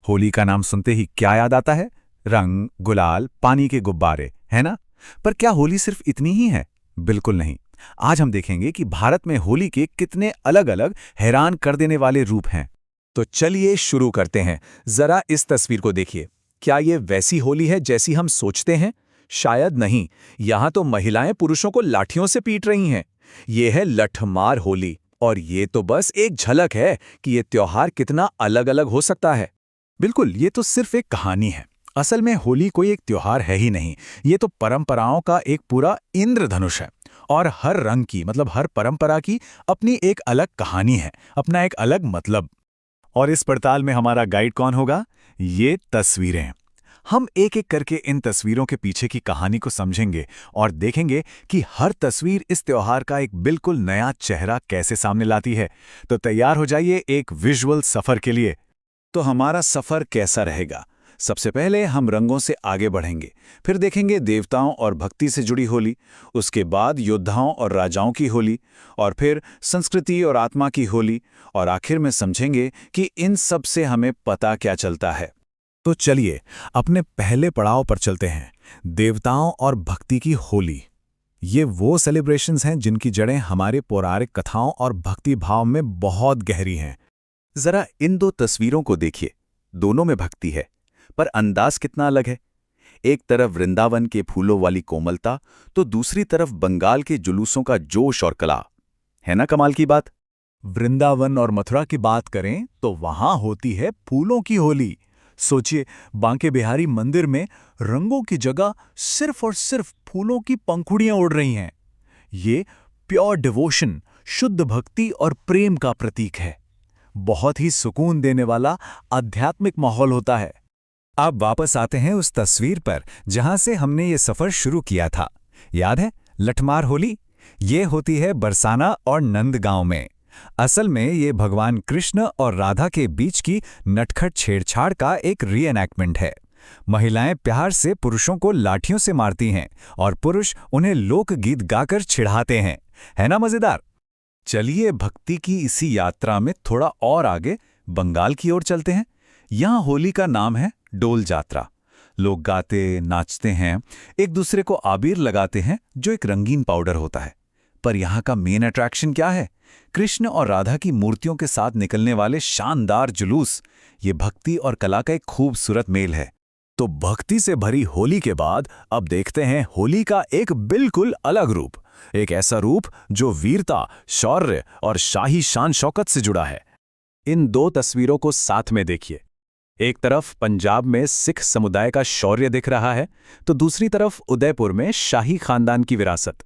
होली का नाम सुनते ही क्या याद आता है? रंग, गुलाल, पानी के गुब्बारे, है ना? पर क्या होली सिर्फ इतनी ही है? बिल्कुल नहीं। आज हम देखेंगे कि भारत में होली के कितने अलग-अलग हैरान कर देने वाले रूप हैं। तो चलिए शुरू करते हैं। जरा इस तस्वीर को देखिए। क्या ये वैसी होली है जैसी हम सोचते हैं? शायद नहीं। यहाँ तो महिलाएं पुरुषों को लाठियों से पीट रही हैं। ये है लठमार होली। और ये तो बस एक झलक है कि ये त्योहार कितना अलग-अलग हो सकता है। बिल्कुल, ये तो सिर्फ एक कहानी है। असल में होली कोई एक त्योहार है ही नहीं। ये तो परंपराओं का एक पूरा इंद्रधनुष है। और हर रंग की मतलब हर परंपरा की अपनी एक अलग कहानी है, अपना एक अलग मतलब। और इस पड़ताल में हमारा गाइड कौन होगा? ये तस्वीरें। हम एक एक करके इन तस्वीरों के पीछे की कहानी को समझेंगे और देखेंगे कि हर तस्वीर इस त्योहार का एक बिल्कुल नया चेहरा कैसे सामने लाती है। तो तैयार हो जाइए एक विजुअल सफर के लिए। तो हमारा सफर कैसा रहेगा? सबसे पहले हम रंगों से आगे बढ़ेंगे, फिर देखेंगे देवताओं और भक्ति से जुड़ी होली, उसके बाद योद्धाओं और राजाओं की होली, और फिर संस्कृति और आत्मा की होली, और आखिर में समझेंगे कि इन सब से हमें पता क्या चलता है। तो चलिए अपने पहले पड़ाव पर चलते हैं, देवताओं और भक्ति की होली। ये वो सेलिब्रेशंस हैं जिनकी जड़ें हमारे पौराणिक कथाओं और भक्ति भाव में बहुत गहरी हैं। जरा इन दो तस्वीरों को देखिए। दोनों में भक्ति है, पर अंदाज कितना अलग है। एक तरफ वृंदावन के फूलों वाली कोमलता, तो दूसरी तरफ बंगाल के जुलूसों का जोश और कला। है ना कमाल की बात? वृंदावन और मथुरा की बात करें तो वहां होती है फूलों की होली। सोचिए, बांके बिहारी मंदिर में रंगों की जगह सिर्फ और सिर्फ फूलों की पंखुड़ियां उड़ रही हैं। ये प्योर डिवोशन, शुद्ध भक्ति और प्रेम का प्रतीक है। बहुत ही सुकून देने वाला आध्यात्मिक माहौल होता है। अब वापस आते हैं उस तस्वीर पर जहां से हमने ये सफर शुरू किया था। याद है लठमार होली? ये होती है बरसाना और नंदगांव में। असल में ये भगवान कृष्ण और राधा के बीच की नटखट छेड़छाड़ का एक रीएनैक्टमेंट है। महिलाएं प्यार से पुरुषों को लाठियों से मारती हैं और पुरुष उन्हें लोकगीत गाकर चिढ़ाते हैं। है ना मजेदार? चलिए भक्ति की इसी यात्रा में थोड़ा और आगे बंगाल की ओर चलते हैं। यहाँ होली का नाम है डोल जात्रा। लोग गाते नाचते हैं, एक दूसरे को आबीर लगाते हैं जो एक रंगीन पाउडर होता है। पर यहाँ का मेन अट्रैक्शन क्या है? कृष्ण और राधा की मूर्तियों के साथ निकलने वाले शानदार जुलूस। ये भक्ति और कला का एक खूबसूरत मेल है। तो भक्ति से भरी होली के बाद अब देखते हैं होली का एक बिल्कुल अलग रूप। एक ऐसा रूप जो वीरता, शौर्य और शाही शान शौकत से जुड़ा है। इन दो तस्वीरों को साथ में देखिए। एक तरफ पंजाब में सिख समुदाय का शौर्य दिख रहा है, तो दूसरी तरफ उदयपुर में शाही खानदान की विरासत।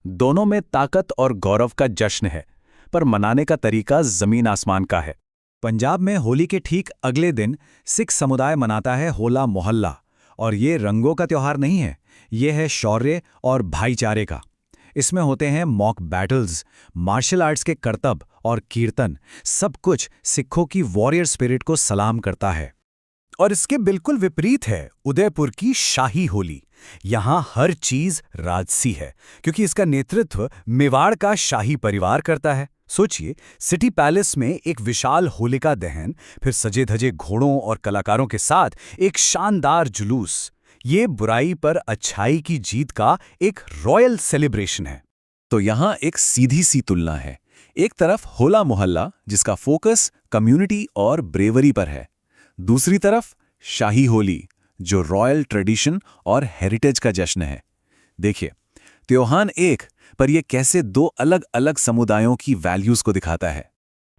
दोनों में ताकत और गौरव का जश्न है, पर मनाने का तरीका जमीन आसमान का है। पंजाब में होली के ठीक अगले दिन सिख समुदाय मनाता है होला मोहल्ला। और ये रंगों का त्योहार नहीं है, ये है शौर्य और भाईचारे का। इसमें होते हैं मॉक बैटल्स, मार्शल आर्ट्स के करतब और कीर्तन। सब कुछ सिखों की वॉरियर स्पिरिट को सलाम करता है। और इसके बिल्कुल विपरीत है उदयपुर की शाही होली। यहाँ हर चीज राजसी है, क्योंकि इसका नेतृत्व मेवाड़ का शाही परिवार करता है। सोचिए, सिटी पैलेस में एक विशाल होलिका दहन, फिर सजे धजे घोड़ों और कलाकारों के साथ एक शानदार जुलूस। ये बुराई पर अच्छाई की जीत का एक रॉयल सेलिब्रेशन है। तो यहाँ एक सीधी सी तुलना है। एक तरफ होला मोहल्ला जिसका फोकस कम्युनिटी और ब्रेवरी पर है, दूसरी तरफ शाही होली जो रॉयल ट्रेडिशन और हेरिटेज का जश्न है। देखिए, त्योहार एक, पर यह कैसे दो अलग अलग समुदायों की वैल्यूज को दिखाता है।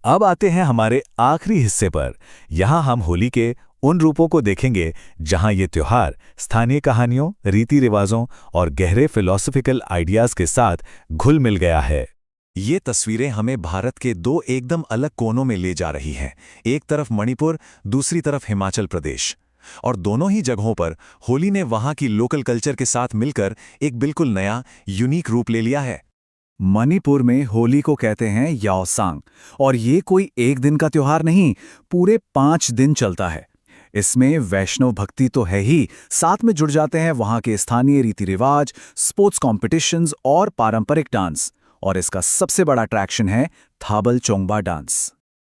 अब आते हैं हमारे आखिरी हिस्से पर। यहाँ हम होली के उन रूपों को देखेंगे जहां ये त्योहार स्थानीय कहानियों, रीति रिवाजों और गहरे फिलॉसफिकल आइडियाज के साथ घुल मिल गया है। ये तस्वीरें हमें भारत के दो एकदम अलग कोनों में ले जा रही हैं। एक तरफ मणिपुर, दूसरी तरफ हिमाचल प्रदेश। और दोनों ही जगहों पर होली ने वहां की लोकल कल्चर के साथ मिलकर एक बिल्कुल नया, यूनिक रूप ले लिया है। मणिपुर में होली को कहते हैं याओसांग, और ये कोई एक दिन का त्योहार नहीं, पूरे 5 दिन चलता है। इसमें वैष्णव भक्ति तो है ही, साथ में जुड़ जाते हैं वहां के स्थानीय रीति रिवाज, स्पोर्ट्स कॉम्पिटिशन्स और पारंपरिक डांस। और इसका सबसे बड़ा अट्रैक्शन है थाबल चोंगबा डांस।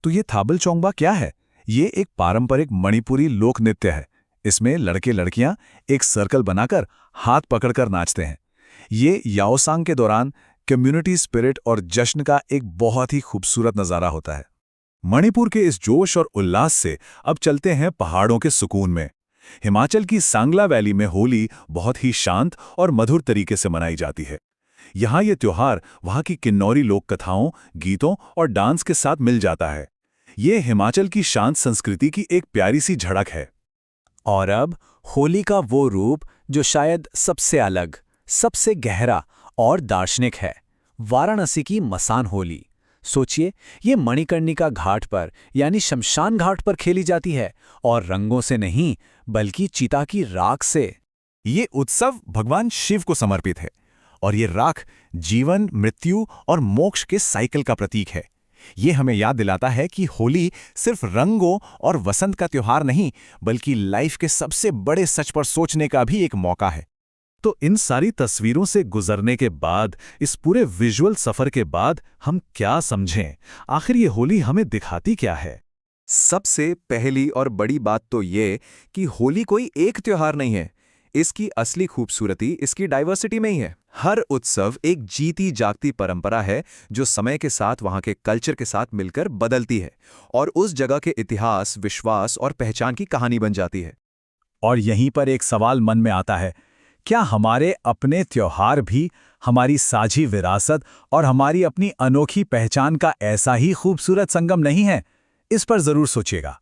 तो ये थाबल चोंगबा क्या है? ये एक पारंपरिक मणिपुरी लोक नृत्य है। इसमें लड़के लड़कियां एक सर्कल बनाकर हाथ पकड़कर नाचते हैं। ये याओसांग के दौरान कम्युनिटी स्पिरिट और जश्न का एक बहुत ही खूबसूरत नज़ारा होता है। मणिपुर के इस जोश और उल्लास से अब चलते हैं पहाड़ों के सुकून में। हिमाचल की सांगला वैली में होली बहुत ही शांत और मधुर तरीके से मनाई जाती है। यहाँ ये त्योहार वहाँ की किन्नौरी लोक कथाओं, गीतों और डांस के साथ मिल जाता है। ये हिमाचल की शांत संस्कृति की एक प्यारी सी झड़क है। और अब होली का वो रूप जो शायद सबसे अलग, सबसे गहरा और दार्शनिक है, वाराणसी की मसान होली। सोचिए, ये मणिकर्णिका घाट पर यानी शमशान घाट पर खेली जाती है, और रंगों से नहीं बल्कि चिता की राख से। ये उत्सव भगवान शिव को समर्पित है और ये राख जीवन, मृत्यु और मोक्ष के साइकिल का प्रतीक है। ये हमें याद दिलाता है कि होली सिर्फ रंगों और वसंत का त्योहार नहीं, बल्कि लाइफ के सबसे बड़े सच पर सोचने का भी एक मौका है। तो इन सारी तस्वीरों से गुजरने के बाद, इस पूरे विजुअल सफर के बाद हम क्या समझें? आखिर ये होली हमें दिखाती क्या है? सबसे पहली और बड़ी बात तो ये कि होली कोई एक त्योहार नहीं है। इसकी असली खूबसूरती इसकी डाइवर्सिटी में ही है। हर उत्सव एक जीती जागती परंपरा है जो समय के साथ वहाँ के कल्चर के साथ मिलकर बदलती है और उस जगह के इतिहास, विश्वास और पहचान की कहानी बन जाती है। और यहीं पर एक सवाल मन में आता है, क्या हमारे अपने त्योहार भी हमारी साझी विरासत और हमारी अपनी अनोखी पहचान का ऐसा ही खूबसूरत संगम नहीं है? इस पर जरूर सोचिएगा।